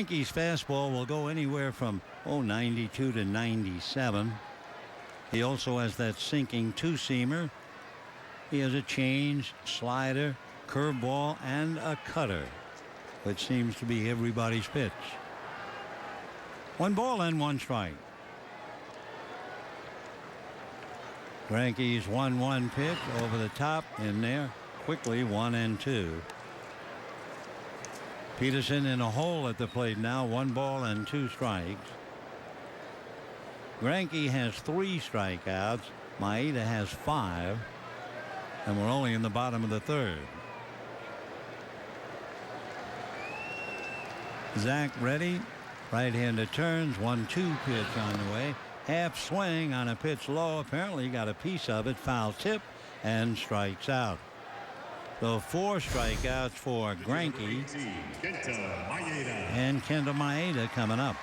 Yankees fastball will go anywhere from 92 to 97. He also has that sinking two-seamer. He has a change, slider, curveball, and a cutter, which seems to be everybody's pitch. 1 ball and 1 strike. Greinke's 1-1 pitch over the top in there. Quickly 1-2. Peterson in a hole at the plate now. 1 ball and 2 strikes. Greinke has 3 strikeouts. Maeda has 5. And we're only in the bottom of the 3rd. Zach ready. Right-hander turns. 1-2 pitch on the way. Half swing on a pitch low. Apparently got a piece of it. Foul tip and strikes out. So 4 strikeouts for Greinke. And Kenta Maeda coming up.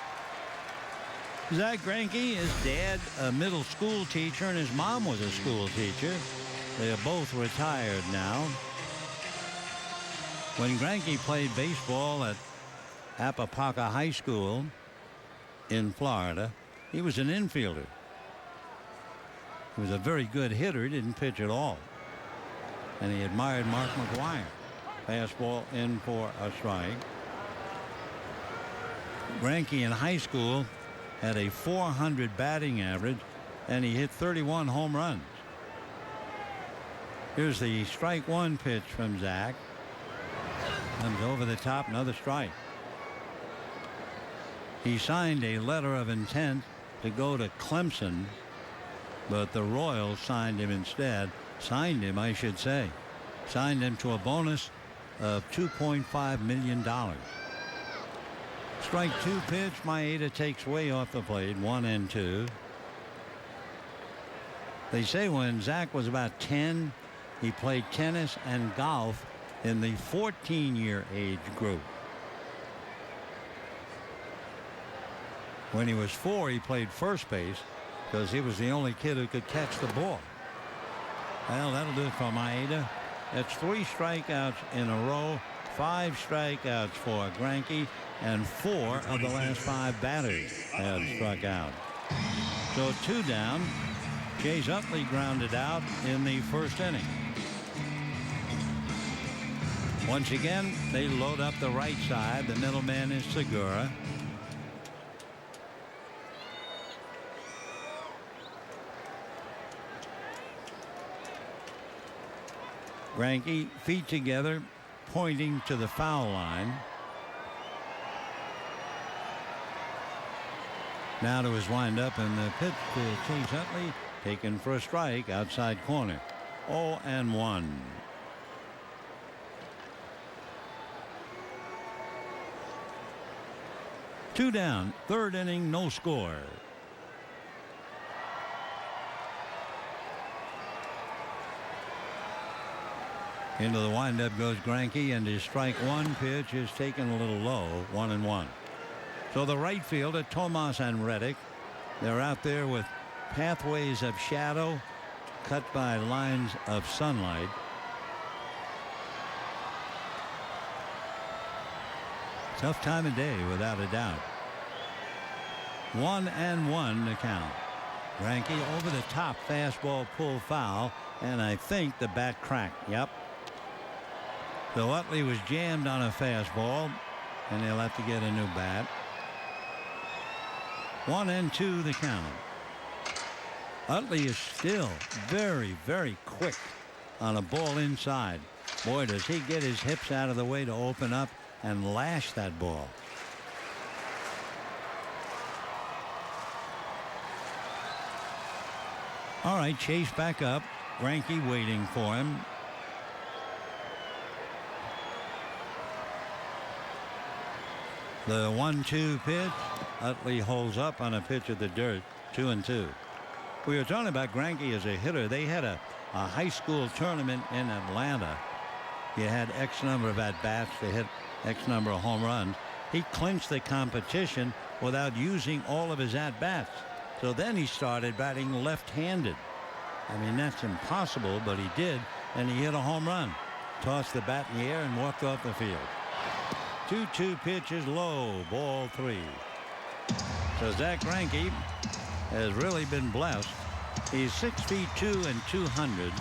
Zach Greinke, his dad a middle school teacher and his mom was a school teacher. They are both retired now. When Greinke played baseball at Apopaka High School in Florida, he was an infielder. He was a very good hitter. He didn't pitch at all. And he admired Mark McGwire. Fastball in for a strike. Greinke in high school had a .400 batting average, and he hit 31 home runs. Here's the strike 1 pitch from Zach. Comes over the top, another strike. He signed a letter of intent to go to Clemson, but the Royals signed him instead. Signed him, I should say. Signed him to a bonus of $2.5 million. Strike 2 pitch. Maeda takes way off the plate. 1-2. They say when Zach was about 10, he played tennis and golf in the 14-year age group. When he was 4, he played first base because he was the only kid who could catch the ball. Well, that'll do it for Maeda. That's 3 strikeouts in a row, 5 strikeouts for Greinke, and 4 of the last 5 batters have struck out. So 2 down. Chase Utley grounded out in the 1st inning. Once again, they load up the right side. The middleman is Segura. Greinke, feet together, pointing to the foul line. Now to his windup, and the pitch to Chase Utley, taken for a strike outside corner. 0-1. Two down, 3rd inning, no score. Into the windup goes Greinke, and his strike 1 pitch is taken a little low. 1-1. So the right fielder, Tomas and Reddick, they're out there with pathways of shadow cut by lines of sunlight. Tough time of day, without a doubt. 1-1 to count. Greinke over the top, fastball pull foul, and I think the bat cracked. Yep. So Utley was jammed on a fastball, and he'll have to get a new bat. 1-2 the count. Utley is still very, very quick on a ball inside. Boy, does he get his hips out of the way to open up and lash that ball. All right, Chase back up. Greinke waiting for him. The 1-2 pitch. Utley holds up on a pitch of the dirt. 2-2. We were talking about Greinke as a hitter. They had a high school tournament in Atlanta. He had X number of at-bats to hit X number of home runs. He clinched the competition without using all of his at-bats. So then he started batting left-handed. I mean, that's impossible, but he did, and he hit a home run. Tossed the bat in the air and walked off the field. 2-2 pitch is low. Ball 3. So Zack Greinke has really been blessed. He's 6'2" and 200.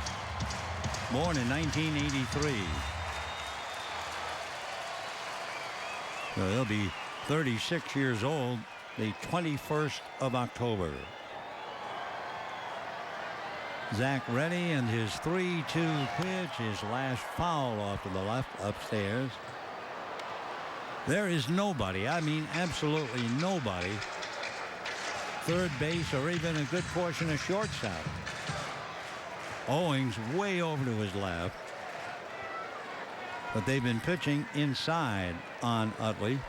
Born in 1983. So he'll be 36 years old the 21st of October. Zach ready, and his 3-2 pitch, his last foul off to the left upstairs. There is nobody, I mean absolutely nobody, third base or even a good portion of shortstop. Owings way over to his left. But they've been pitching inside on Utley.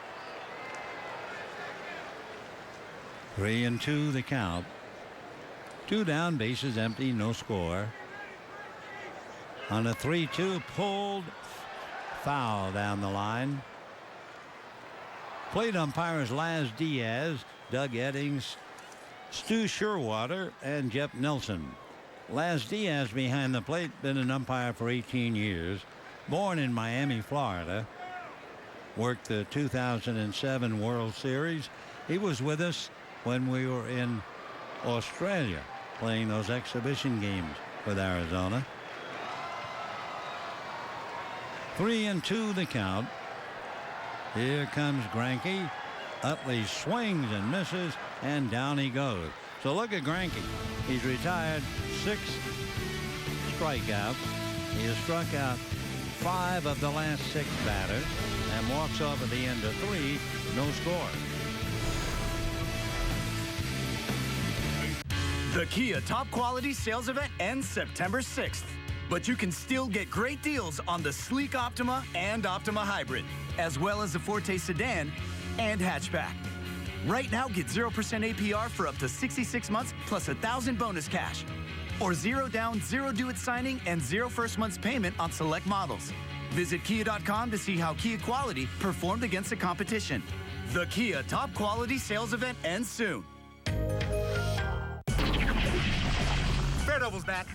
3-2 the count. 2 down, bases empty, no score. On a 3-2, pulled, foul down the line. Plate umpires Laz Diaz, Doug Eddings, Stu Sherwater, and Jeff Nelson. Laz Diaz behind the plate, been an umpire for 18 years. Born in Miami, Florida. Worked the 2007 World Series. He was with us when we were in Australia playing those exhibition games with Arizona. 3-2 the count. Here comes Greinke. Utley swings and misses, and down he goes. So look at Greinke. He's retired 6 strikeouts. He has struck out 5 of the last 6 batters and walks off at the end of 3, no score. The Kia Top Quality Sales Event ends September 6th. But you can still get great deals on the sleek Optima and Optima Hybrid, as well as the Forte Sedan and hatchback. Right now, get 0% APR for up to 66 months plus $1,000 bonus cash. Or 0 down, 0 due-it signing, and 0 first month's payment on select models. Visit Kia.com to see how Kia Quality performed against the competition. The Kia Top Quality Sales Event ends soon. Daredevil's back.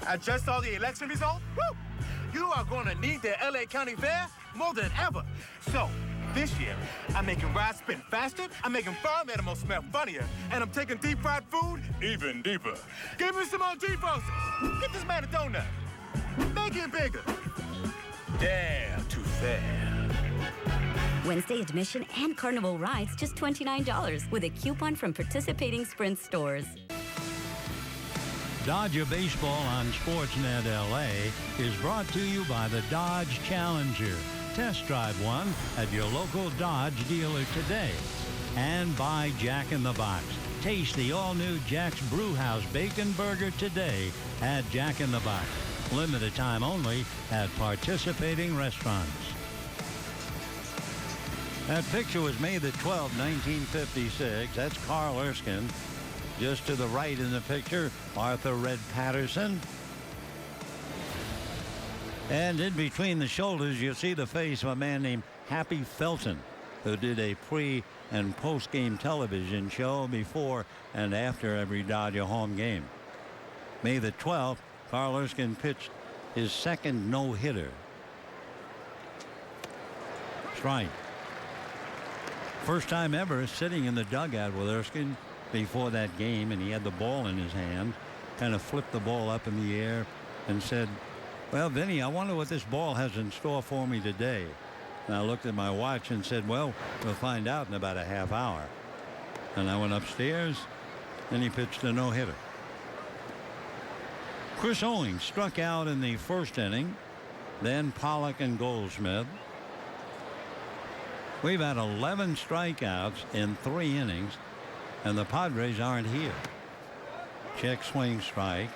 I just saw the election result. Woo! You are going to need the LA County Fair more than ever. So, this year, I'm making rides spin faster, I'm making farm animals smell funnier, and I'm taking deep fried food even deeper. Give me some more deep roasters. Get this man a donut. Make it bigger. Dare to fair. Wednesday admission and carnival rides just $29 with a coupon from participating Sprint stores. Dodger Baseball on Sportsnet LA is brought to you by the Dodge Challenger. Test drive one at your local Dodge dealer today. And by Jack in the Box. Taste the all-new Jack's Brewhouse Bacon Burger today at Jack in the Box. Limited time only at participating restaurants. That picture was May the 12th, 1956. That's Carl Erskine. Just to the right in the picture, Arthur Red Patterson. And in between the shoulders, you see the face of a man named Happy Felton, who did a pre- and post-game television show before and after every Dodger home game. May the 12th, Carl Erskine pitched his second no-hitter. Strike. First time ever sitting in the dugout with Erskine before that game, and he had the ball in his hand, kind of flipped the ball up in the air and said, "Well, Vinny, I wonder what this ball has in store for me today." And I looked at my watch and said, "Well, we'll find out in about a half hour." And I went upstairs, and he pitched a no-hitter. Chris Owings struck out in the first inning, then Pollock and Goldschmidt. We've had 11 strikeouts in 3 innings, and the Padres aren't here. Check swing strike.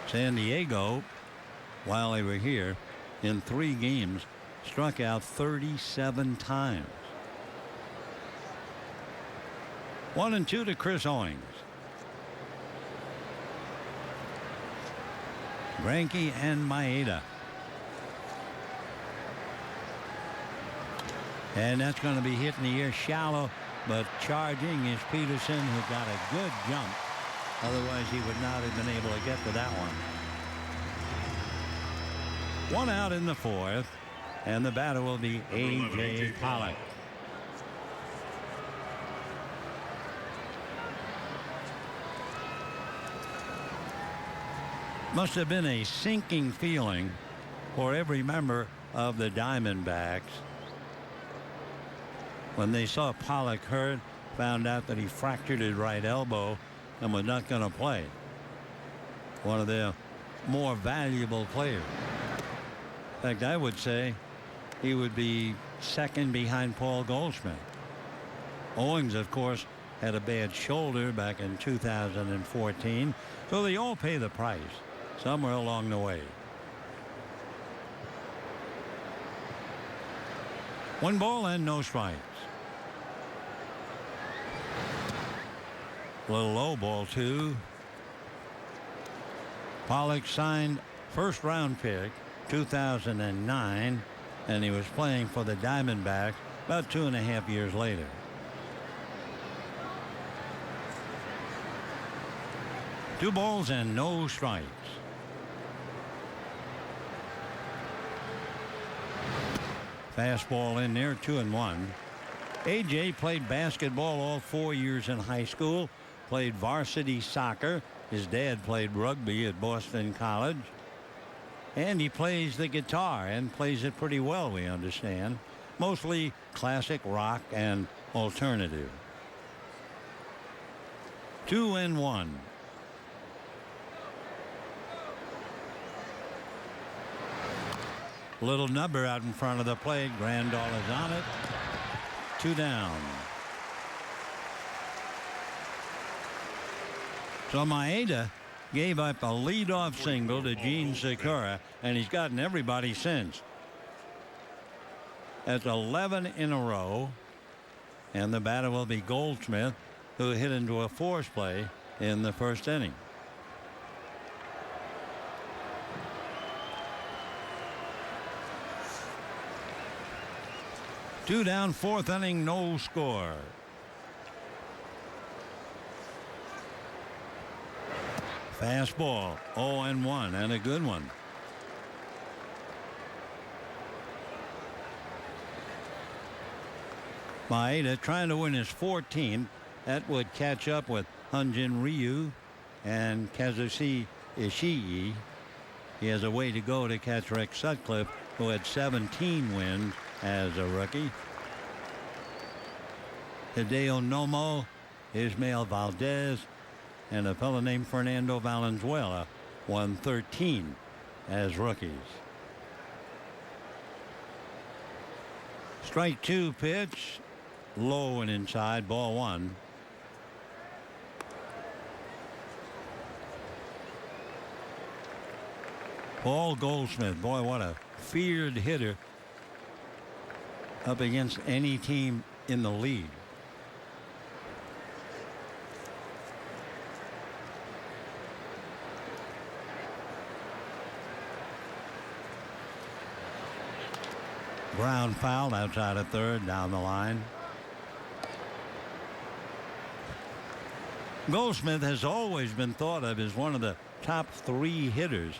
San Diego, while they were here, in 3 games, struck out 37 times. 1-2 to Chris Owings. Greinke and Maeda. And that's going to be hit in the air shallow, but charging is Peterson, who got a good jump. Otherwise, he would not have been able to get to that one. 1 out in the 4th. And the batter will be A.J. Pollock. Must have been a sinking feeling for every member of the Diamondbacks when they saw Pollock hurt, found out that he fractured his right elbow and was not going to play. One of their more valuable players. In fact, I would say he would be second behind Paul Goldschmidt. Owings, of course, had a bad shoulder back in 2014, so they all pay the price somewhere along the way. 1 ball and no strikes. Little low, ball 2. Pollock signed first round pick 2009, and he was playing for the Diamondbacks about 2.5 years later. Two balls and no strikes. Fastball in there, 2-1. A.J. played basketball all 4 years in high school, played varsity soccer. His dad played rugby at Boston College. And he plays the guitar and plays it pretty well, we understand. Mostly classic rock and alternative. 2-1. Little number out in front of the plate. Grandal is on it. 2 down. So Maeda gave up a leadoff single to Gene Segura, and he's gotten everybody since. That's 11 in a row. And the batter will be Goldschmidt, who hit into a force play in the first inning. Two down, fourth inning, no score. Fastball, 0-1, and a good one. Maeda trying to win his 14th. That would catch up with Hyun-Jin Ryu and Kazushi Ishii. He has a way to go to catch Rick Sutcliffe, who had 17 wins as a rookie. Hideo Nomo, Ismael Valdez, and a fellow named Fernando Valenzuela won 13 as rookies. Strike 2 pitch, low and inside, ball 1. Paul Goldschmidt, boy, what a feared hitter up against any team in the league. Ground foul outside of third, down the line. Goldschmidt has always been thought of as one of the top 3 hitters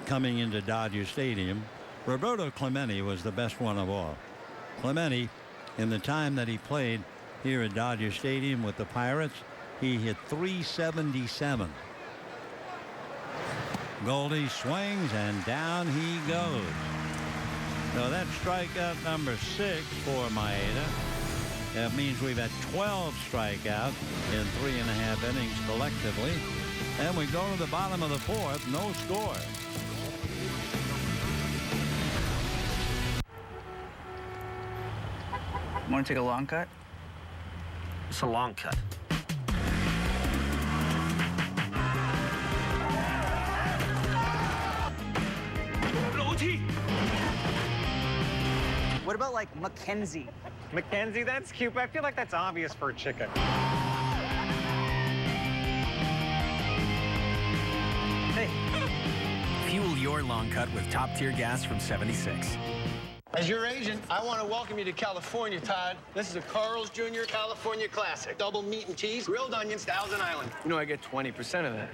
coming into Dodger Stadium. Roberto Clemente was the best one of all. Clemente, in the time that he played here at Dodger Stadium with the Pirates, he hit .377. Goldie swings and down he goes. So that's strikeout number 6 for Maeda. That means we've had 12 strikeouts in 3.5 innings collectively. And we go to the bottom of the 4th, no score. Want to take a long cut? It's a long cut. What about like Mackenzie? Mackenzie, that's cute, but I feel like that's obvious for a chicken. Hey, fuel your long cut with top-tier gas from 76. As your agent, I want to welcome you to California, Todd. This is a Carl's Jr. California Classic. Double meat and cheese, grilled onions, Thousand Island. You know I get 20% of that.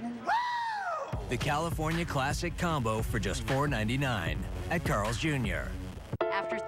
The California Classic Combo for just $4.99 at Carl's Jr.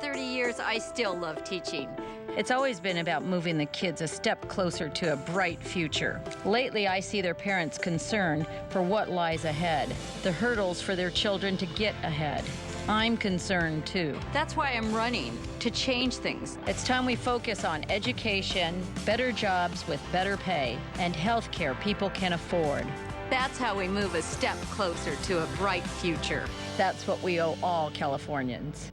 30 years, I still love teaching. It's always been about moving the kids a step closer to a bright future. Lately, I see their parents concerned for what lies ahead, the hurdles for their children to get ahead. I'm concerned too. That's why I'm running, to change things. It's time we focus on education, better jobs with better pay, and health care people can afford. That's how we move a step closer to a bright future. That's what we owe all Californians.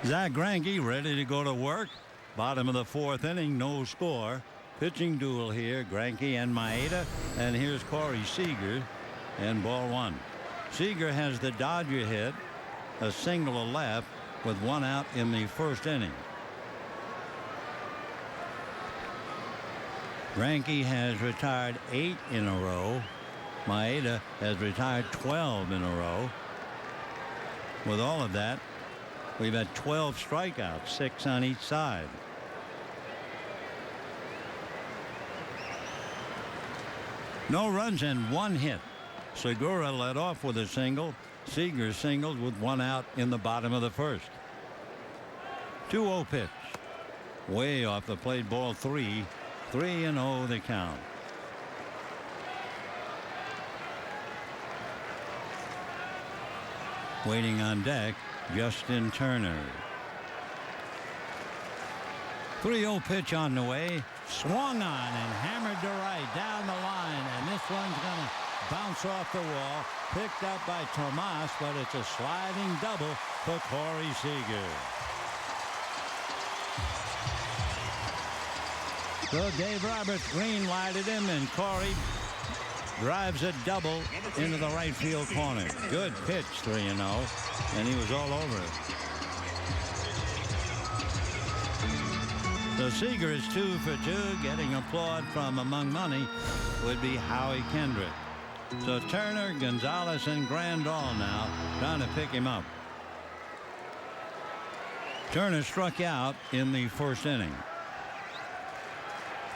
Zack Greinke ready to go to work. Bottom of the fourth inning, no score. Pitching duel here, Greinke and Maeda. And here's Corey Seager, and ball one. Seager has the Dodger hit, a single left with one out in the first inning. Greinke has retired 8 in a row. Maeda has retired 12 in a row. With all of that, we've had 12 strikeouts, 6 on each side. No runs and 1 hit. Segura led off with a single. Seager singled with 1 out in the bottom of the first. 2-0 pitch. Way off the plate, ball 3. 3-0 the count. Waiting on deck, Justin Turner. 3-0 pitch on the way. Swung on and hammered to right down the line. And this one's going to bounce off the wall. Picked up by Tomas, but it's a sliding double for Corey Seager. So Dave Roberts green lighted him, and Corey drives a double into the right field corner. Good pitch, 3-0, and he was all over it. So Seager is 2 for 2, getting applaud from among money would be Howie Kendrick. So Turner, Gonzalez, and Grandal now trying to pick him up. Turner struck out in the first inning.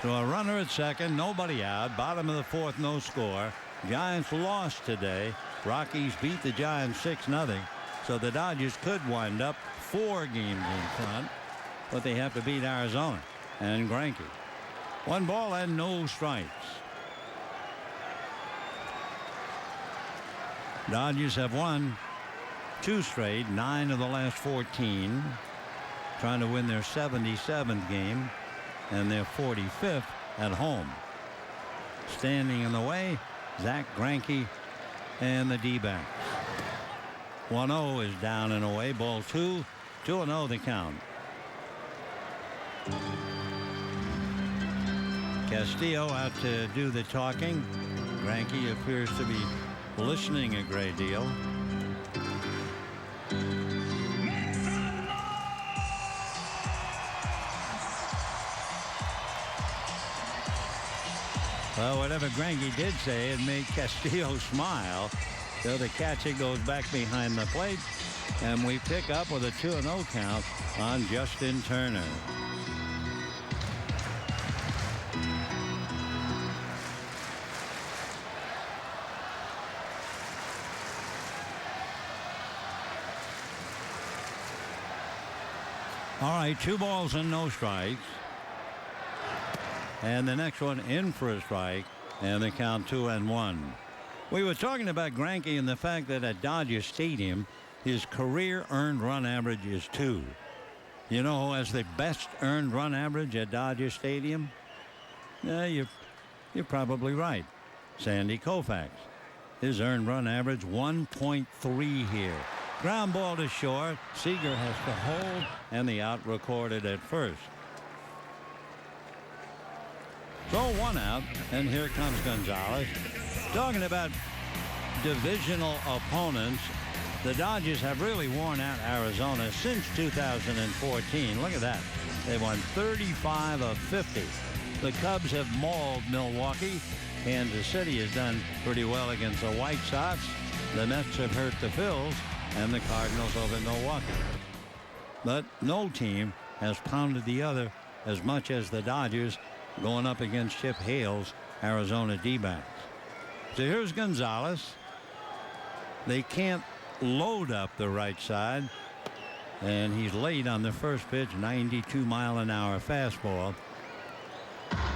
So a runner at second, nobody out. Bottom of the fourth, no score. Giants lost today. Rockies beat the Giants 6-0. So the Dodgers could wind up 4 games in front, but they have to beat Arizona and Greinke. 1 ball and no strikes. Dodgers have won 2 straight, 9 of the last 14, trying to win their 77th game and their 45th at home. Standing in the way, Zack Greinke and the D-backs. 1-0 is down and away. Ball 2. 2-0 the count. Castillo out to do the talking. Greinke appears to be listening a great deal. Well, whatever Greinke did say, it made Castillo smile. So the catcher goes back behind the plate, and we pick up with a 2-0 count on Justin Turner. All right, 2 balls and no strikes. And the next one in for a strike, and the count 2-1. We were talking about Greinke and the fact that at Dodger Stadium, his career earned run average is 2. You know who has the best earned run average at Dodger Stadium? You're probably right. Sandy Koufax. His earned run average 1.3 here. Ground ball to short. Seager has to hold, and the out recorded at first. So 1 out, and here comes Gonzalez. Talking about divisional opponents, The Dodgers have really worn out Arizona since 2014. Look at that. They won 35 of 50. The Cubs have mauled Milwaukee. Kansas City has done pretty well against the White Sox. The Mets have hurt the Phils and the Cardinals over Milwaukee. But no team has pounded the other as much as the Dodgers going up against Chip Hale's Arizona D-backs. So here's Gonzalez. They can't load up the right side, and he's late on the first pitch. 92-mile-an-hour fastball.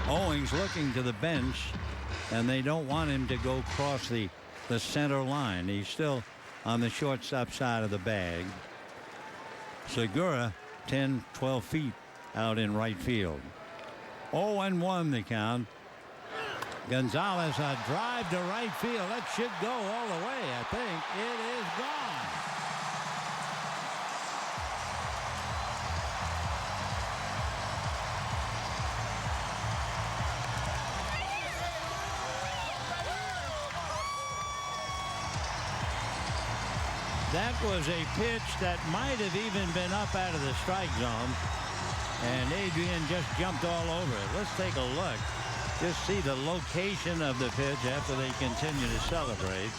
Owings looking to the bench, and they don't want him to go across the center line. He's still on the shortstop side of the bag. Segura 10-12 feet out in right field. 0-1 the count. Gonzalez, a drive to right field. That should go all the way, I think. It is gone. That was a pitch that might have even been up out of the strike zone. And Adrian just jumped all over it. Let's take a look. Just see the location of the pitch after they continue to celebrate.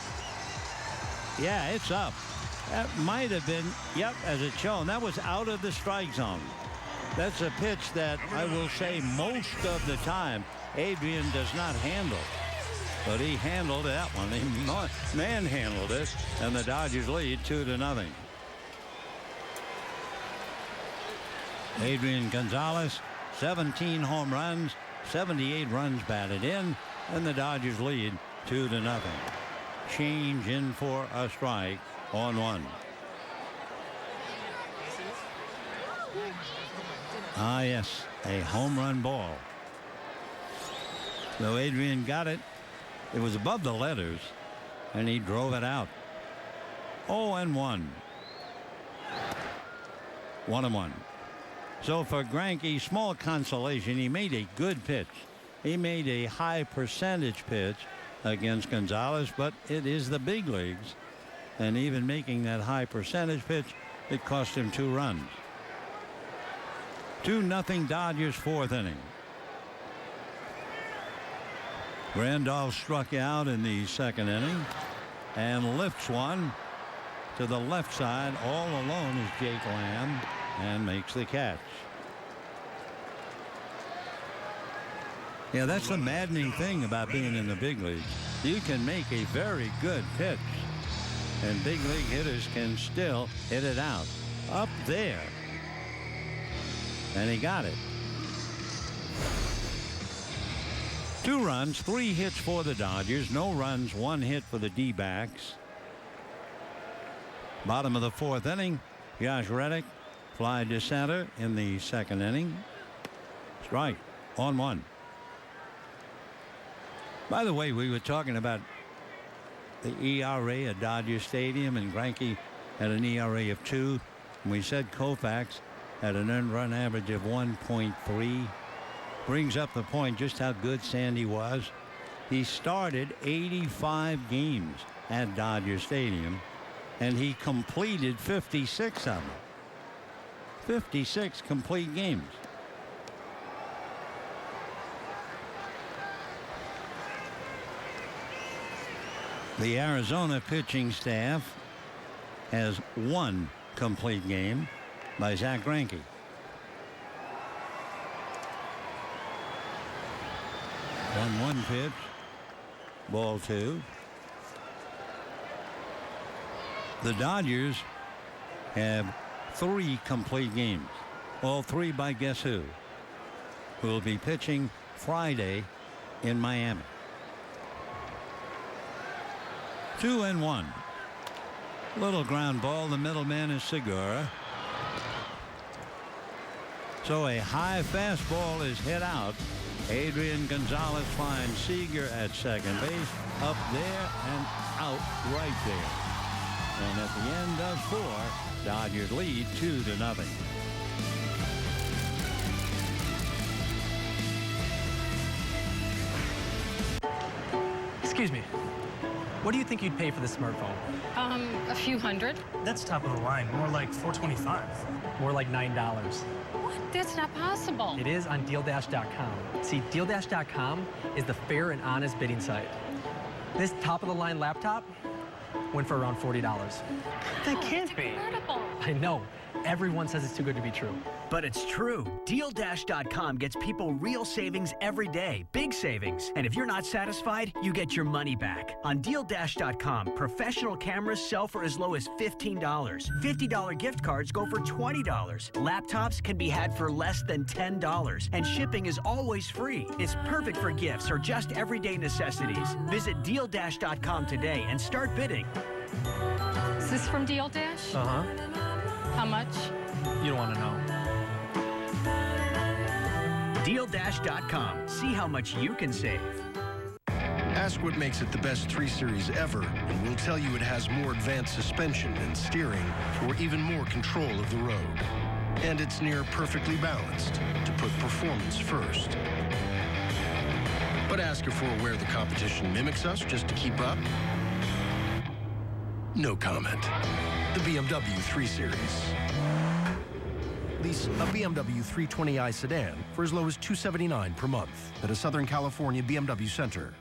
Yeah, it's up. That might have been, yep, as it's shown. That was out of the strike zone. That's a pitch that I will say most of the time Adrian does not handle. But he handled that one. He manhandled it, and the Dodgers lead 2-0. Adrian Gonzalez, 17 home runs, 78 runs batted in, and the Dodgers lead 2-0. Change in for a strike on one. Ah, yes, a home run ball. So Adrian got it. It was above the letters, and he drove it out. 0-1. 1-1. So for Greinke, small consolation. He made a good pitch. He made a high percentage pitch against Gonzalez, but it is the big leagues. And even making that high percentage pitch, it cost him 2 runs. 2-0 Dodgers, 4th inning. Randolph struck out in the 2nd inning and lifts one to the left side. All alone is Jake Lamb, and makes the catch. Yeah, that's the maddening thing about being in the big leagues. You can make a very good pitch, and big league hitters can still hit it out. Up there. And he got it. 2 runs, 3 hits for the Dodgers. No runs, 1 hit for the D-backs. Bottom of the 4th inning. Josh Reddick fly to center in the 2nd inning. Strike on 1. By the way, we were talking about the ERA at Dodger Stadium, and Greinke had an ERA of 2. And we said Koufax had an earned run average of 1.3. Brings up the point just how good Sandy was. He started 85 games at Dodger Stadium, and he completed 56 of them. 56 complete games. The Arizona pitching staff has 1 complete game by Zach Greinke. 1-1 pitch. Ball 2. The Dodgers have 3 complete games. All 3 by guess who? Who will be pitching Friday in Miami. 2-1. Little ground ball. The middleman is Segura. So a high fastball is hit out. Adrian Gonzalez finds Seager at second base. Up there and out right there. And at the end of 4, Dodgers lead 2-0. Excuse me. What do you think you'd pay for the smartphone? A few hundred. That's top of the line. More like $425. More like $9. What? That's not possible. It is on DealDash.com. See, DealDash.com is the fair and honest bidding site. This top-of-the-line laptop went for around $40. That can't be. Incredible. I know. Everyone says it's too good to be true. But it's true. DealDash.com gets people real savings every day, big savings. And if you're not satisfied, you get your money back. On DealDash.com, professional cameras sell for as low as $15. $50 gift cards go for $20. Laptops can be had for less than $10. And shipping is always free. It's perfect for gifts or just everyday necessities. Visit DealDash.com today and start bidding. Is this from Deal Dash? Uh-huh. How much? You don't want to know. DealDash.com. See how much you can save. Ask what makes it the best 3 Series ever, and we'll tell you it has more advanced suspension and steering for even more control of the road. And it's near perfectly balanced to put performance first. But ask if we're aware the competition mimics us just to keep up? No comment. The BMW 3 Series. Lease a BMW 320i sedan for as low as $279 per month at a Southern California BMW center.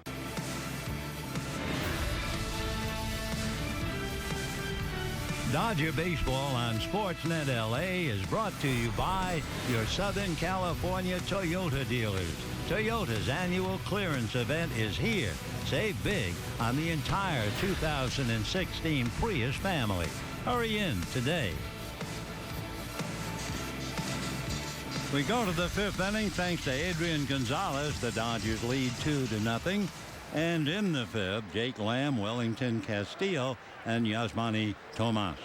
Dodger Baseball on Sportsnet LA is brought to you by your Southern California Toyota dealers. Toyota's annual clearance event is here. Save big on the entire 2016 Prius family. Hurry in today. We go to the 5th inning thanks to Adrian Gonzalez. The Dodgers lead 2-0. And in the 5th, Jake Lamb, Wellington Castillo, and Yasmani Tomas.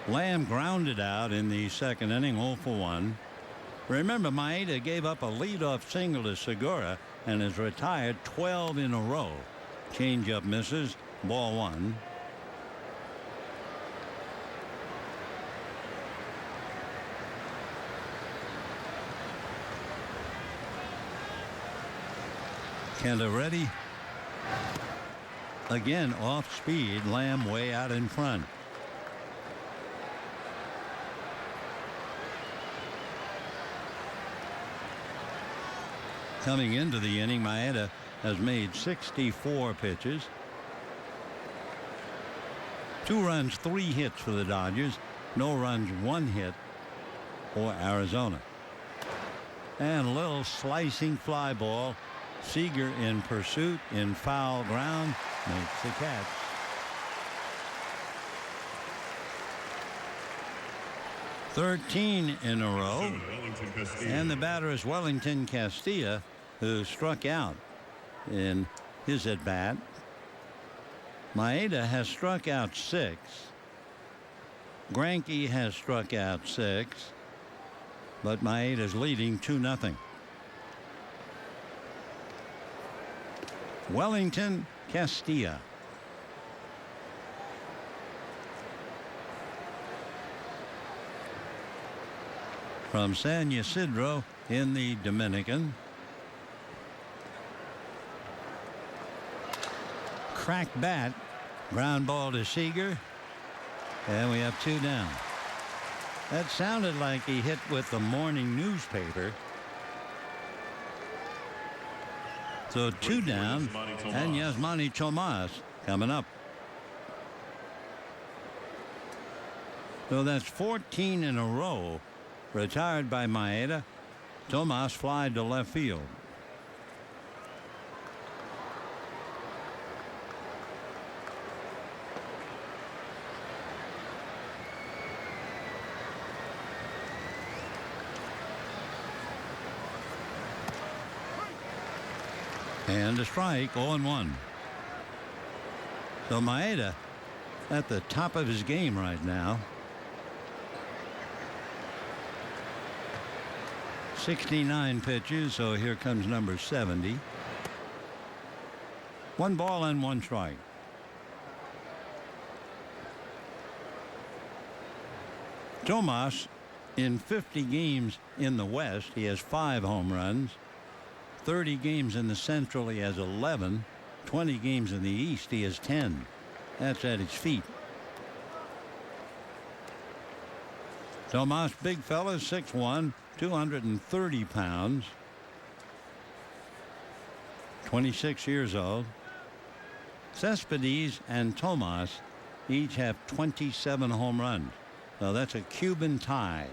Lamb grounded out in the 2nd inning, 0-for-1. Remember, Maeda gave up a leadoff single to Segura and has retired 12 in a row. Changeup misses, ball 1. Cantaretti. Again, off speed. Lamb way out in front. Coming into the inning, Maeda has made 64 pitches. 2 runs, 3 hits for the Dodgers. No runs, 1 hit for Arizona. And a little slicing fly ball. Seager in pursuit in foul ground makes the catch. "13 in a row, and the batter is Wellington Castillo, who struck out in his at bat. Maeda has struck out 6. Greinke has struck out 6, but Maeda's leading 2-0. Wellington Castillo. From San Ysidro in the Dominican. Cracked bat. Ground ball to Seager. And we have 2 down. That sounded like he hit with the morning newspaper. So 2 down, and Yasmani Tomas coming up. So that's 14 in a row. Retired by Maeda. Tomas flied to left field. And a strike, 0-1. So Maeda at the top of his game right now. 69 pitches, so here comes number 70. 1 ball and 1 strike. Tomas, in 50 games in the West, he has 5 home runs. 30 games in the Central, he has 11. 20 games in the East. He has 10. That's at his feet. Tomas, big fella, 6'1", 230 pounds. 26 years old. Cespedes and Tomas each have 27 home runs. So that's a Cuban tie.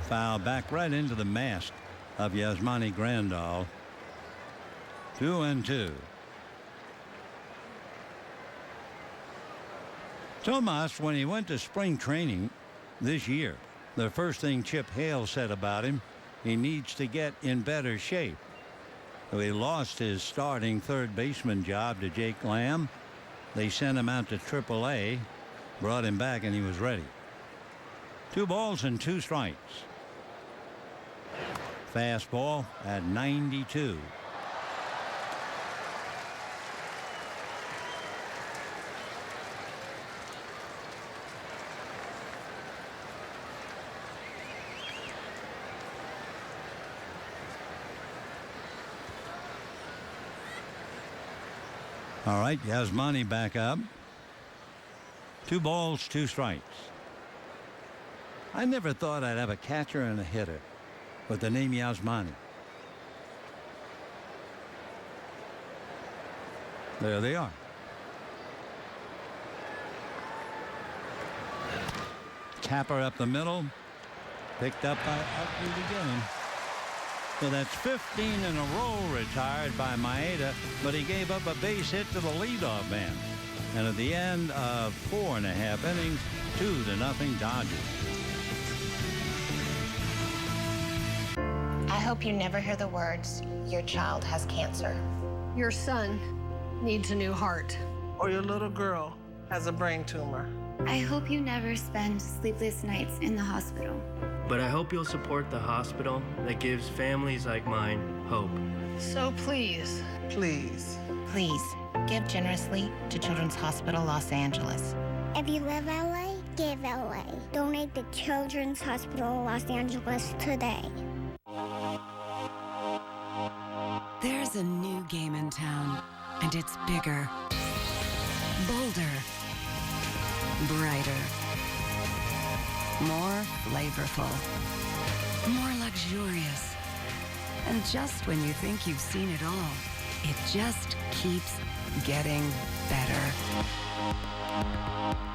Foul back right into the mask of Yasmani Grandal. 2-2. Tomas, when he went to spring training this year, the first thing Chip Hale said about him, he needs to get in better shape. So he lost his starting third baseman job to Jake Lamb. They sent him out to AAA, brought him back, and he was ready. 2 balls and 2 strikes. Fastball at 92. All right, Yasmani back up. 2 balls, 2 strikes. I never thought I'd have a catcher and a hitter with the name Yasmani. There they are. Tapper up the middle. Picked up by Utley again. So that's 15 in a row retired by Maeda, but he gave up a base hit to the leadoff man. And at the end of 4.5 innings, 2-0 Dodgers. I hope you never hear the words, your child has cancer. Your son needs a new heart. Or your little girl has a brain tumor. I hope you never spend sleepless nights in the hospital. But I hope you'll support the hospital that gives families like mine hope. So please, please give generously to Children's Hospital Los Angeles. If you live LA, give LA. Donate to Children's Hospital Los Angeles today. There's a new game in town, and it's bigger, bolder, brighter, more flavorful, more luxurious. And just when you think you've seen it all, it just keeps getting better.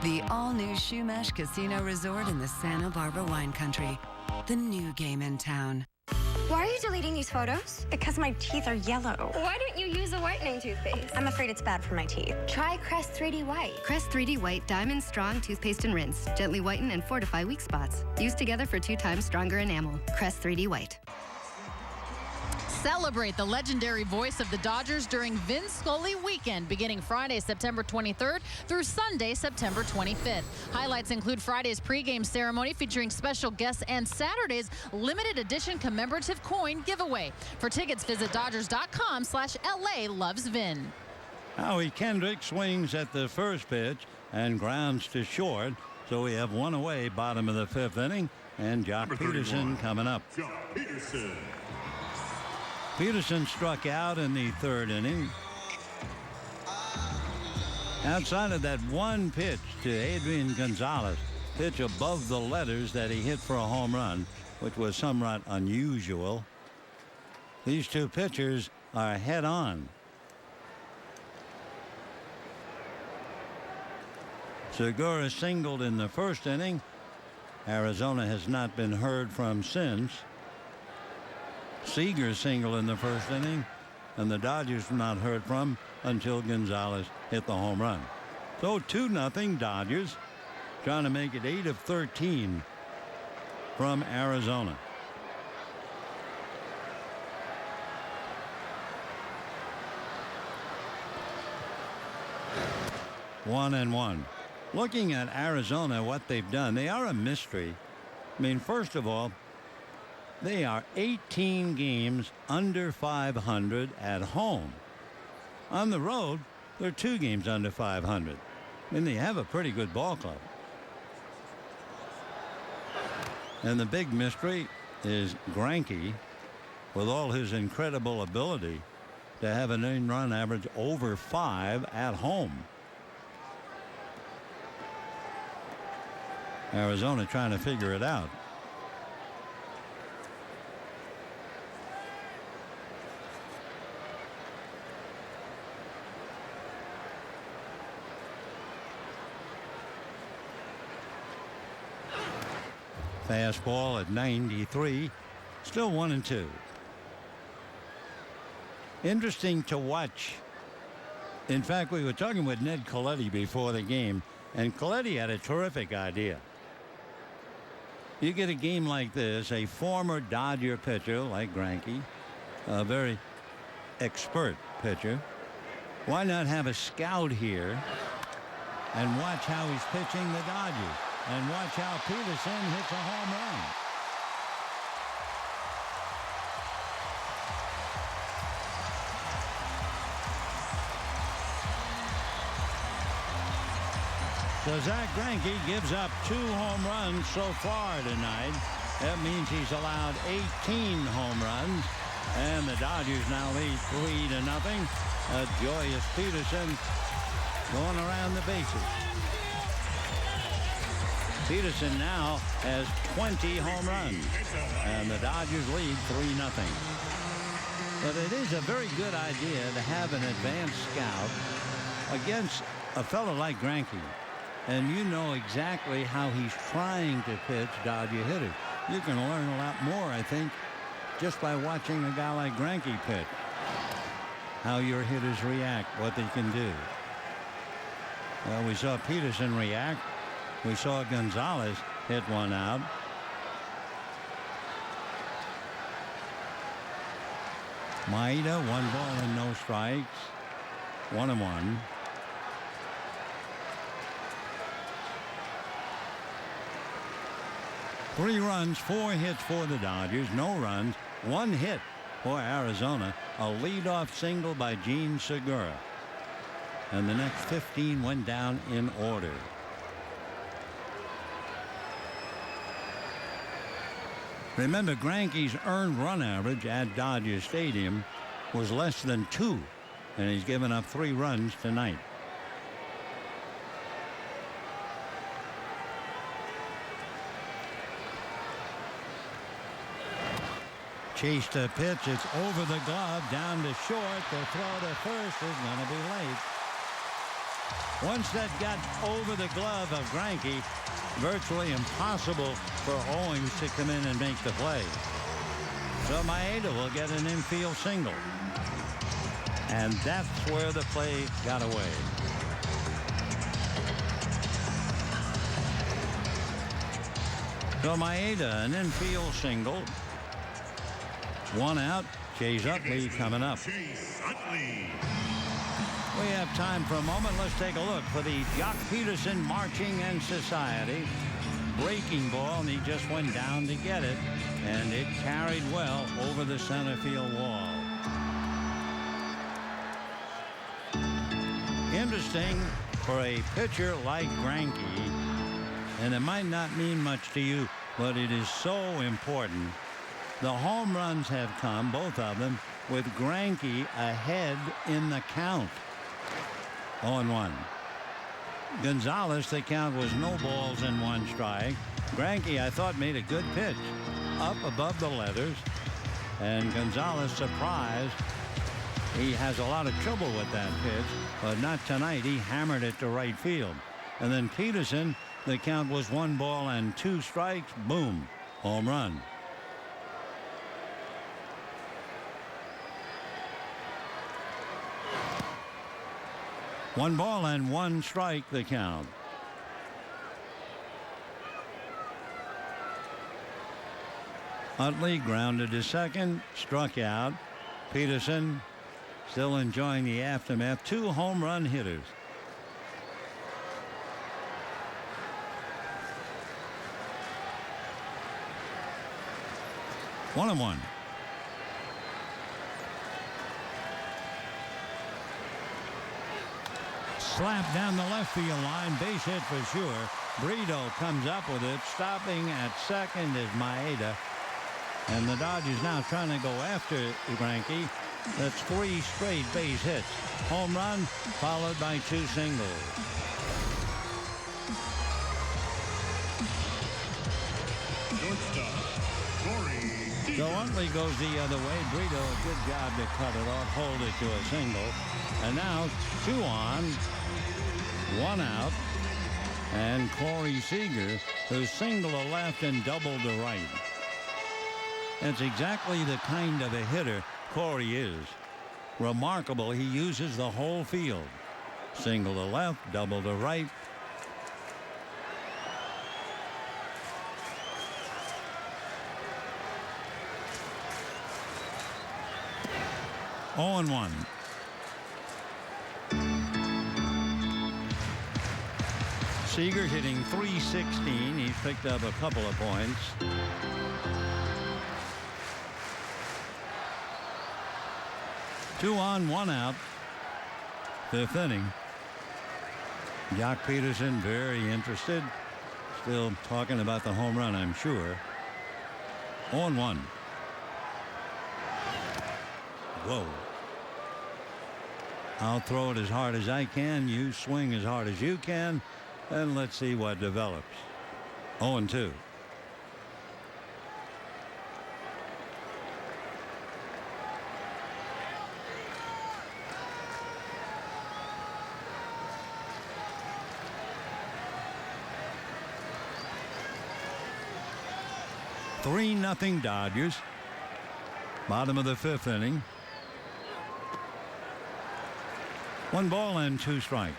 The all-new Shumash Casino Resort in the Santa Barbara wine country. The new game in town. Why are you deleting these photos? Because my teeth are yellow. Why don't you use a whitening toothpaste? I'm afraid it's bad for my teeth. Try Crest 3D White. Crest 3D White Diamond Strong Toothpaste and Rinse. Gently whiten and fortify weak spots. Used together for 2 times stronger enamel. Crest 3D White. Celebrate the legendary voice of the Dodgers during Vin Scully weekend, beginning Friday, September 23rd through Sunday, September 25th. Highlights include Friday's pregame ceremony featuring special guests and Saturday's limited edition commemorative coin giveaway. For tickets, visit Dodgers.com/LA loves Vin. Howie Kendrick swings at the first pitch and grounds to short. So we have 1 away, bottom of the 5th inning, and Jock Peterson coming up. Jock Peterson. Peterson struck out in the 3rd inning. Outside of that one pitch to Adrian Gonzalez, pitch above the letters that he hit for a home run, which was somewhat unusual. These 2 pitchers are head on. Segura singled in the 1st inning. Arizona has not been heard from since. Seager singled in the 1st inning, and the Dodgers were not heard from until Gonzalez hit the home run. So 2-0 Dodgers, trying to make it 8 of 13 from Arizona. One and one. Looking at Arizona, what they've done, they are a mystery. I mean, first of all, they are 18 games under 500 at home. On the road, they're 2 games under 500. I mean, they have a pretty good ball club. And the big mystery is Greinke, with all his incredible ability to have an earned run average over 5 at home. Arizona trying to figure it out. Fastball at 93, still 1-2. Interesting to watch. In fact, we were talking with Ned Colletti before the game, and Colletti had a terrific idea. You get a game like this, a former Dodger pitcher like Greinke, a very expert pitcher. Why not have a scout here and watch how he's pitching the Dodgers, and watch how Peterson hits a home run. So Zach Greinke gives up 2 home runs so far tonight. That means he's allowed 18 home runs. And the Dodgers now lead 3-0. A joyous Peterson going around the bases. Peterson now has 20 home runs. And the Dodgers lead 3-0. But it is a very good idea to have an advanced scout against a fellow like Greinke. And you know exactly how he's trying to pitch Dodger hitters. You can learn a lot more, I think, just by watching a guy like Greinke pitch. How your hitters react, what they can do. Well, we saw Peterson react. We saw Gonzalez hit one out. Maeda, 1 ball and no strikes. 1-1. Three runs, 4 hits for the Dodgers, no runs, 1 hit for Arizona. A leadoff single by Gene Segura. And the next 15 went down in order. Remember, Greinke's earned run average at Dodger Stadium was less than 2, and he's given up 3 runs tonight. Chase to pitch. It's over the glove, down to short. The throw to first is going to be late. Once that got over the glove of Greinke, virtually impossible for Owings to come in and make the play. So Maeda will get an infield single. And that's where the play got away. So Maeda, an infield single. 1 out. Chase Utley coming up. We have time for a moment. Let's take a look for the Jock Peterson Marching and Society. Breaking ball, and he just went down to get it, and it carried well over the center field wall. Interesting for a pitcher like Greinke, and it might not mean much to you, but it is so important. The home runs have come, both of them, with Greinke ahead in the count. 0-1. Gonzalez, the count was no balls and 1 strike. Greinke, I thought, made a good pitch up above the letters. And Gonzalez surprised. He has a lot of trouble with that pitch, but not tonight. He hammered it to right field. And then Peterson, the count was 1 ball and 2 strikes. Boom. Home run. One ball and 1 strike, the count. Utley grounded to second, struck out. Peterson still enjoying the aftermath. 2 home run hitters. One and 1. Slap down the left field line, base hit for sure. Brito comes up with it. Stopping at second is Maeda. And the Dodgers now trying to go after Greinke. That's 3 straight base hits. Home run followed by 2 singles. So Utley goes the other way. Brito, a good job to cut it off, hold it to a single. And now 2 on, 1 out. And Corey Seager, who singled to left and doubled to right. That's exactly the kind of a hitter Corey is. Remarkable, he uses the whole field. Single to left, double to right. Oh and 1. Seager hitting .316. He's picked up a couple of points. Two on, 1 out. 5th inning. Jock Peterson very interested. Still talking about the home run, I'm sure. 0-1. Whoa. I'll throw it as hard as I can. You swing as hard as you can. And let's see what develops. 0-2. Nothing Dodgers. Bottom of the 5th inning. 1 ball and 2 strikes.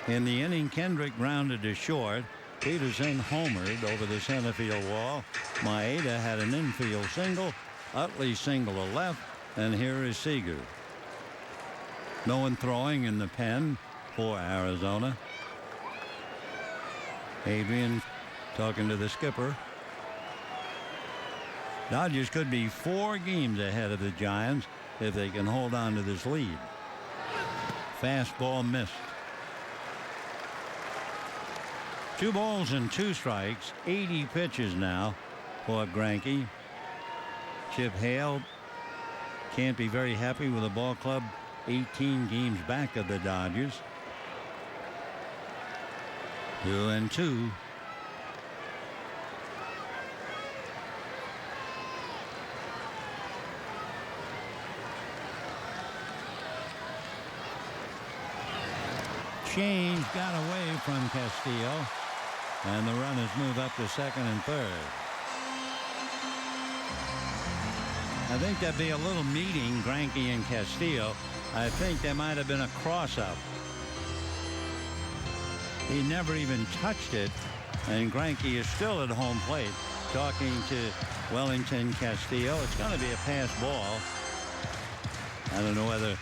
In the inning, Kendrick grounded to short. Peterson homered over the center field wall. Maeda had an infield single. Utley single to left. And here is Seager. No one throwing in the pen for Arizona. Adrian talking to the skipper. Dodgers could be 4 games ahead of the Giants if they can hold on to this lead. Fastball missed. 2 balls and 2 strikes. 80 pitches now for Greinke. Chip Hale can't be very happy with the ball club 18 games back of the Dodgers. 2-2. Change got away from Castillo, and the runners move up to second and third. I think there'd be a little meeting, Greinke and Castillo. I think there might have been a cross-up. He never even touched it, and Greinke is still at home plate talking to Wellington Castillo. It's going to be a pass ball. I don't know whether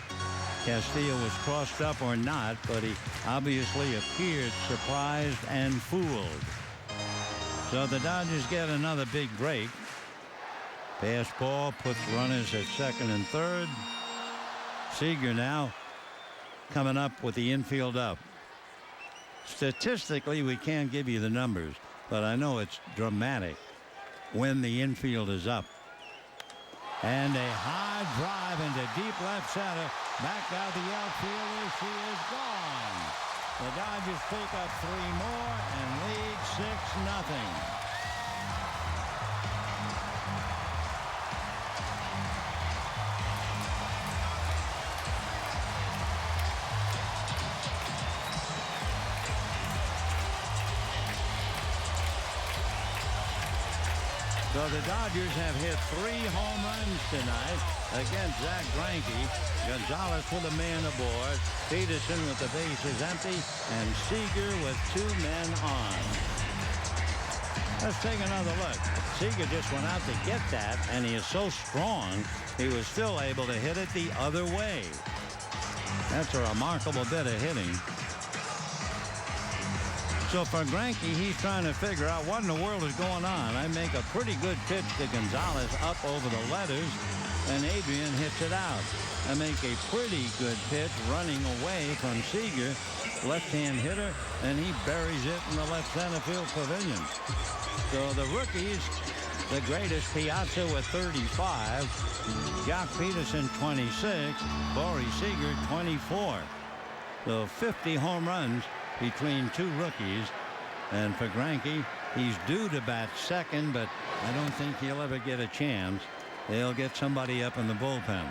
Castillo was crossed up or not, but he obviously appeared surprised and fooled. So the Dodgers get another big break. Pass ball puts runners at second and third. Seager now coming up with the infield up. Statistically, we can't give you the numbers, but I know it's dramatic when the infield is up. And a high drive into deep left center. Back out the outfielder. She is gone. The Dodgers pick up 3 more and lead 6-0. So the Dodgers have hit 3 home runs tonight against Zach Greinke. Gonzalez with a man aboard. Peterson with the bases empty. And Seager with 2 men on. Let's take another look. Seager just went out to get that, and he is so strong, he was still able to hit it the other way. That's a remarkable bit of hitting. So for Greinke, he's trying to figure out what in the world is going on. I make a pretty good pitch to Gonzalez up over the letters, and Adrian hits it out. I make a pretty good pitch running away from Seager, left-hand hitter, and he buries it in the left center field pavilion. So the rookies, the greatest, Piazza with 35, Jock Peterson 26, Boris Seager 24. So 50 home runs between two rookies. And for Greinke, he's due to bat second, but I don't think he'll ever get a chance. They'll get somebody up in the bullpen.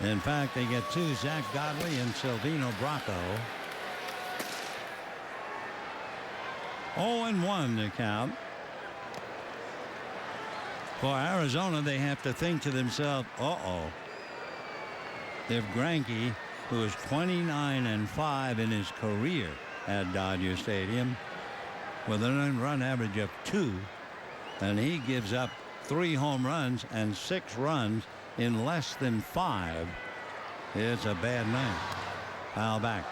In fact, they get two, Zach Godley and Silvino Bracco. 0-1 the count. For Arizona, they have to think to themselves, if Greinke, who is 29-5 in his career at Dodger Stadium, with an earned run average of 2, and he gives up 3 home runs and 6 runs in less than 5, it's a bad night. Foul back.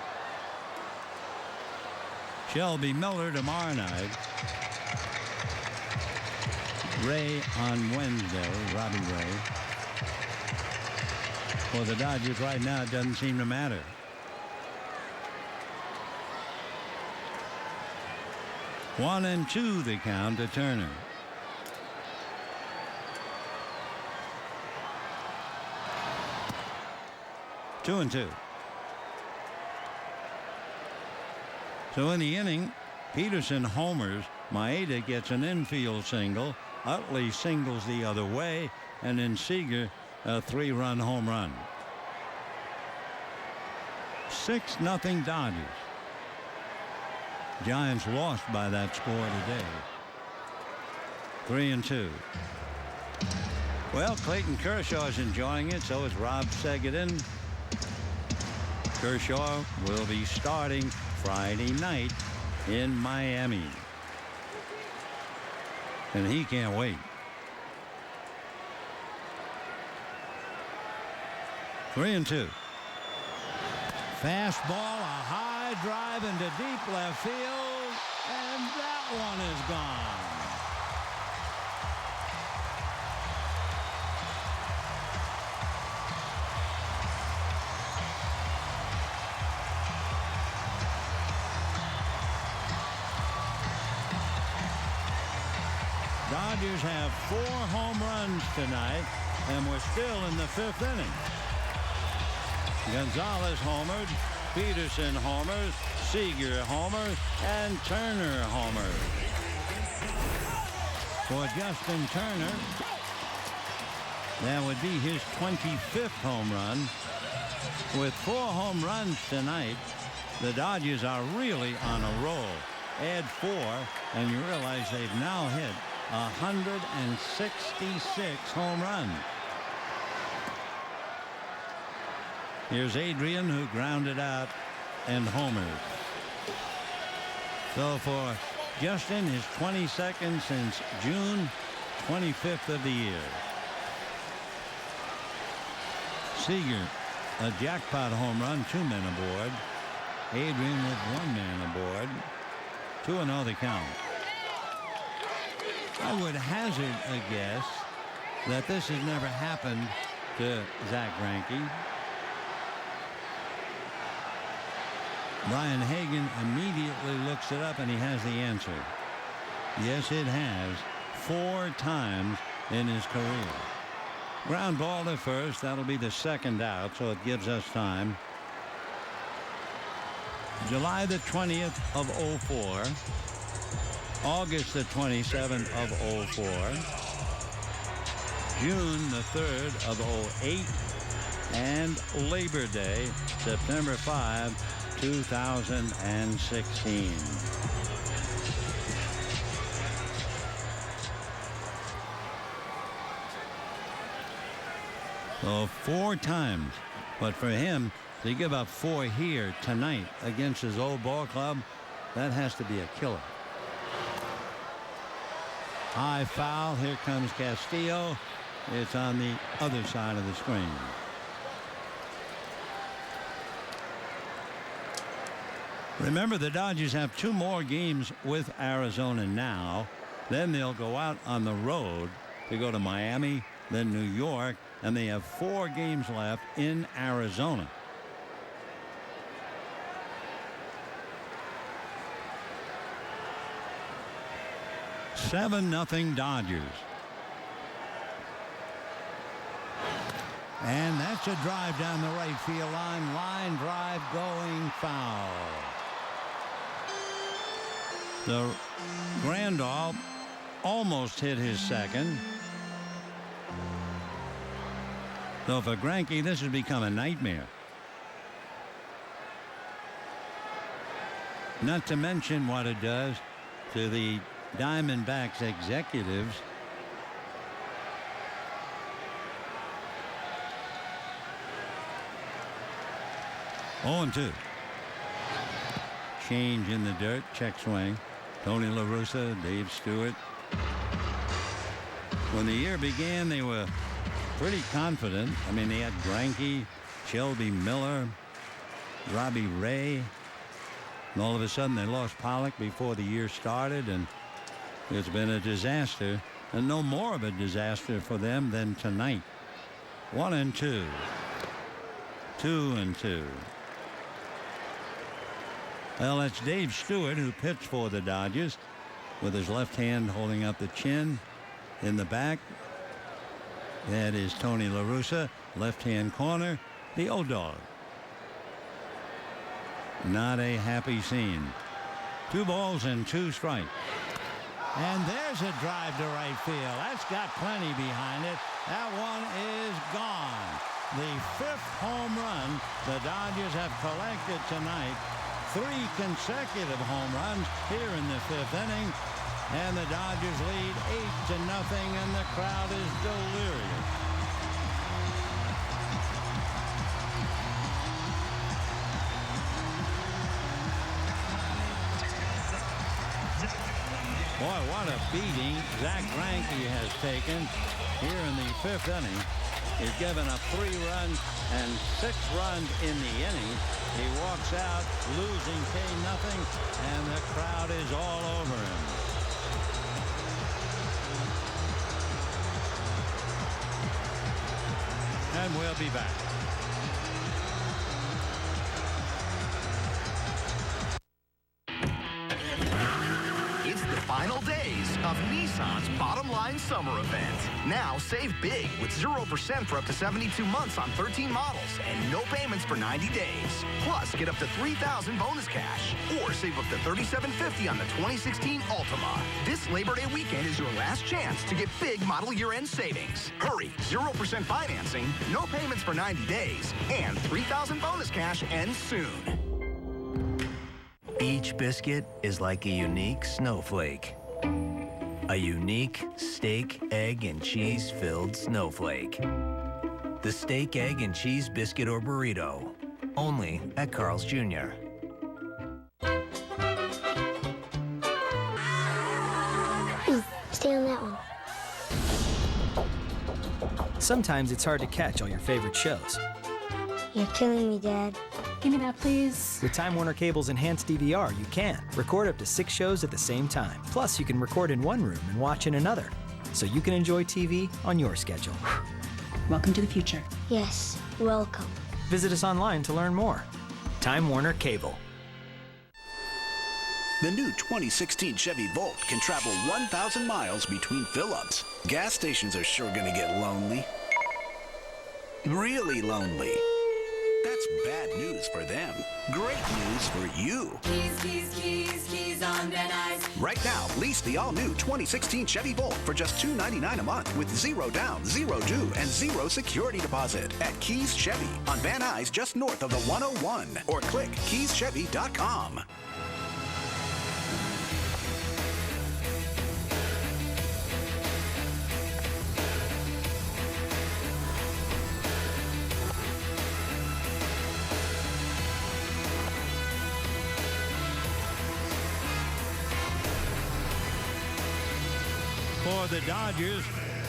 Shelby Miller tomorrow night. Ray on Wednesday, Robbie Ray. For the Dodgers right now, it doesn't seem to matter. One and two the count to Turner. Two and two. So in the inning, Peterson homers. Maeda gets an infield single. Utley singles the other way, and then Seager a 3-run home run. 6-0 Dodgers. Giants lost by that score today. 3-2. Well, Clayton Kershaw is enjoying it. So is Rob Segedin. Kershaw will be starting Friday night in Miami. And he can't wait. 3-2. Fastball, a high drive into deep left field, and that one is gone. Dodgers have 4 home runs tonight, and we're still in the 5th inning. Gonzalez homered, Peterson homers, Seager homers, and Turner homers. For Justin Turner, that would be his 25th home run. With 4 home runs tonight, the Dodgers are really on a roll. Add 4, and you realize they've now hit 166 home runs. Here's Adrian, who grounded out and homers. So for Justin, his 22nd since June, 25th of the year. Seager, a jackpot home run, 2 men aboard. Adrian with 1 man aboard. 2-0 the count. I would hazard a guess that this has never happened to Zach Greinke. Brian Hagan immediately looks it up, and he has the answer. Yes, it has 4 times in his career. Ground ball to first. That'll be the 2nd out, so it gives us time. July the 20th of 04. August the 27th of 04. June the 3rd of 08. And Labor Day, September 5, 2016. So 4 times. But for him to give up 4 here tonight against his old ball club, that has to be a killer. High foul. Here comes Castillo. It's on the other side of the screen. Remember, the Dodgers have 2 more games with Arizona now. Then they'll go out on the road to go to Miami, then New York, and they have 4 games left in Arizona. $7-0 Dodgers. And that's a drive down the right field line. Line drive going foul. The Grandal almost hit his second. So for Greinke, this has become a nightmare. Not to mention what it does to the Diamondbacks executives. Oh, and 2. Change in the dirt. Check swing. Tony La Russa, Dave Stewart. When the year began, they were pretty confident. I mean, they had Greinke, Shelby Miller, Robbie Ray. And all of a sudden, they lost Pollock before the year started, and it's been a disaster, and no more of a disaster for them than tonight. 1-2. 2-2. Well, that's Dave Stewart, who pitched for the Dodgers with his left hand holding up the chin. In the back, that is Tony La Russa, left-hand corner, the old dog. Not a happy scene. 2 balls and 2 strikes. And there's a drive to right field. That's got plenty behind it. That one is gone. The 5th home run the Dodgers have collected tonight. 3 consecutive home runs here in the 5th inning. And the Dodgers lead 8-0, and the crowd is delirious. Boy, what a beating Zack Greinke has taken here in the 5th inning. He's given up 3 runs and 6 runs in the inning. He walks out losing 10-0, and the crowd is all over him. And we'll be back. It's the final days of Nissan's Bottom Line Summer Event. Now save big with 0% for up to 72 months on 13 models and no payments for 90 days. Plus, get up to $3,000 bonus cash or save up to $3,750 on the 2016 Altima. This Labor Day weekend is your last chance to get big model year-end savings. Hurry, 0% financing, no payments for 90 days, and $3,000 bonus cash ends soon. Each biscuit is like a unique snowflake. A unique steak, egg, and cheese-filled snowflake. The steak, egg, and cheese biscuit or burrito. Only at Carl's Jr. Stay on that one. Sometimes it's hard to catch all your favorite shows. You're killing me, Dad. Give me that, please. With Time Warner Cable's enhanced DVR, you can record up to 6 shows at the same time. Plus, you can record in one room and watch in another, so you can enjoy TV on your schedule. Welcome to the future. Yes, welcome. Visit us online to learn more. Time Warner Cable. The new 2016 Chevy Volt can travel 1,000 miles between fill-ups. Gas stations are sure gonna get lonely. Really lonely. That's bad news for them. Great news for you. Keys on Van Nuys. Right now, lease the all-new 2016 Chevy Volt for just $299 a month with 0 down, 0 due, and 0 security deposit at Keys Chevy on Van Nuys just north of the 101. Or click KeysChevy.com. For the Dodgers,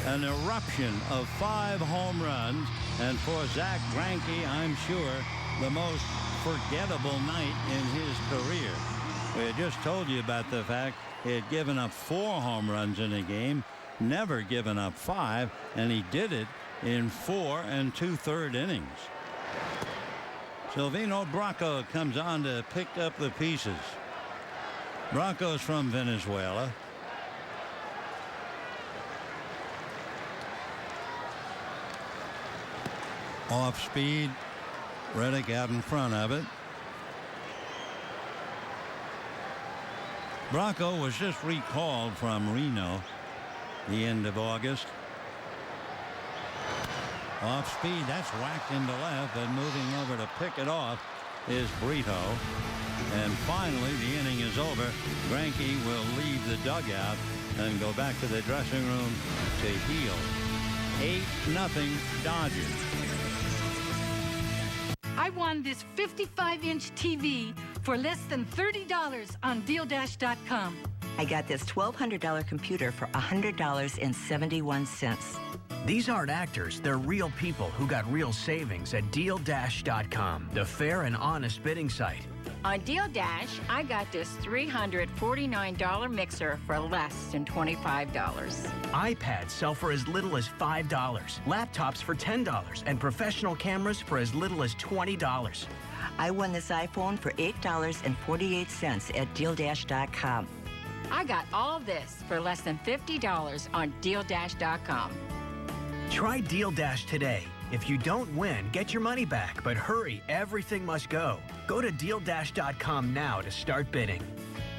an eruption of 5 home runs, and for Zack Greinke, I'm sure, the most forgettable night in his career. We had just told you about the fact he had given up 4 home runs in a game, never given up 5, and he did it in 4 2/3 innings. Silvino Braco comes on to pick up the pieces. Braco's from Venezuela. Off speed. Reddick out in front of it. Braco was just recalled from Reno the end of August. Off speed, that's whacked into left, and moving over to pick it off is Brito. And finally, the inning is over. Greinke will leave the dugout and go back to the dressing room to heal. 8-0 Dodgers. I won this 55-inch TV for less than $30 on DealDash.com. I got this $1,200 computer for $100.71. These aren't actors, they're real people who got real savings at DealDash.com, the fair and honest bidding site. On Deal Dash, I got this $349 mixer for less than $25. iPads sell for as little as $5, laptops for $10, and professional cameras for as little as $20. I won this iPhone for $8.48 at DealDash.com. I got all this for less than $50 on DealDash.com. Try Deal Dash today. If you don't win, get your money back, but hurry, everything must go. Go to DealDash.com now to start bidding.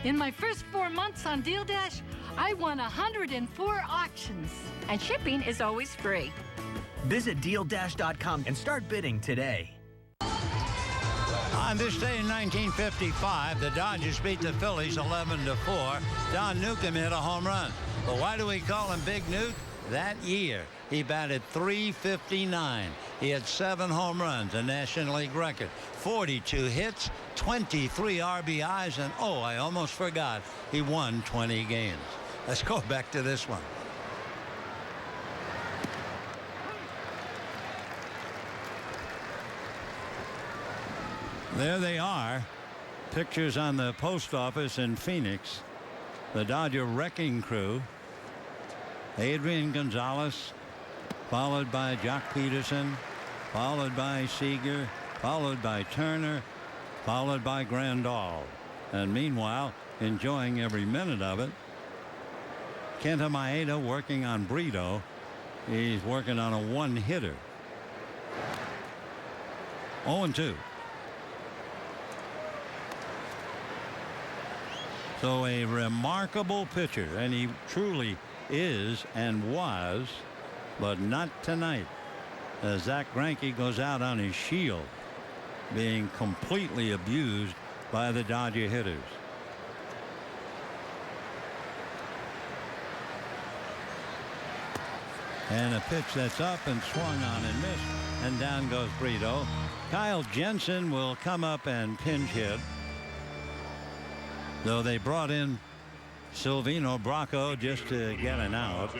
In my first 4 months on Deal Dash, I won 104 auctions. And shipping is always free. Visit DealDash.com and start bidding today. On this day in 1955, the Dodgers beat the Phillies 11-4. Don Newcomb hit a home run. But why do we call him Big Nuke? That year, he batted .359. He had 7 home runs, a National League record, 42 hits, 23 RBIs, and oh, I almost forgot, he won 20 games. Let's go back to this one. There they are. Pictures on the post office in Phoenix. The Dodger wrecking crew. Adrian Gonzalez, followed by Jock Peterson, followed by Seager, followed by Turner, followed by Grandal. And meanwhile, enjoying every minute of it, Kenta Maeda working on Brito. He's working on a one-hitter. 0-2. So a remarkable pitcher, and he truly is and was, but not tonight, as Zach Greinke goes out on his shield, being completely abused by the Dodger hitters. And a pitch that's up and swung on and missed, and down goes Brito. Kyle Jensen will come up and pinch hit, though they brought in Silvino Braco just to get an out.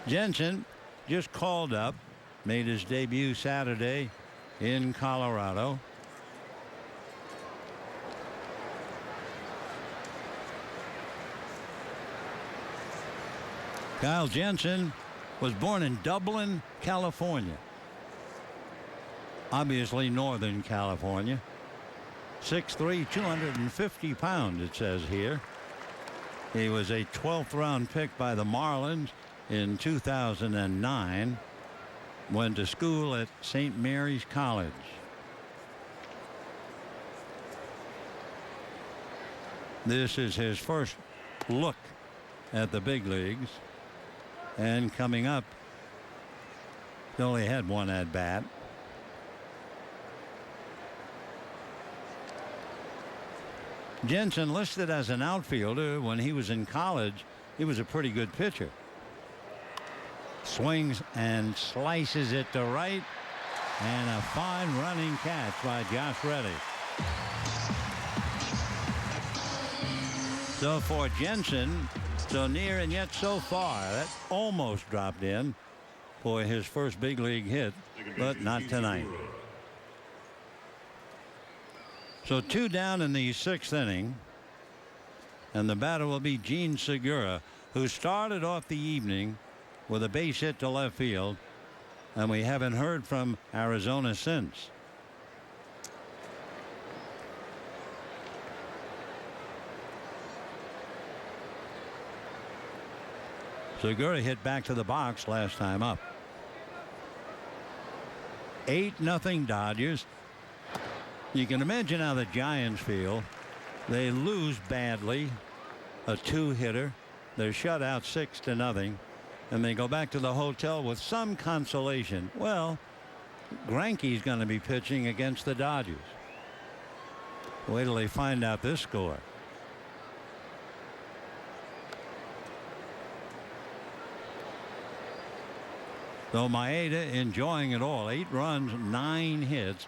Jensen just called up, made his debut Saturday in Colorado. Kyle Jensen was born in Dublin, California. Obviously Northern California. 6'3", 250 pounds, it says here. He was a 12th round pick by the Marlins in 2009. Went to school at St. Mary's College. This is his first look at the big leagues. And coming up, he only had one at bat. Jensen, listed as an outfielder when he was in college, he was a pretty good pitcher. Swings and slices it to right, and a fine running catch by Josh Reddick. So for Jensen, so near and yet so far, that almost dropped in for his first big league hit, but not tonight. So 2 down in the 6th inning, and the batter will be Gene Segura, who started off the evening with a base hit to left field, and we haven't heard from Arizona since. Segura hit back to the box last time up. 8-0 Dodgers. You can imagine how the Giants feel. They lose badly, a 2-hitter. They're shut out 6-0, and they go back to the hotel with some consolation. Well, Greinke's going to be pitching against the Dodgers. Wait till they find out this score. So Maeda enjoying it all. 8 runs, 9 hits.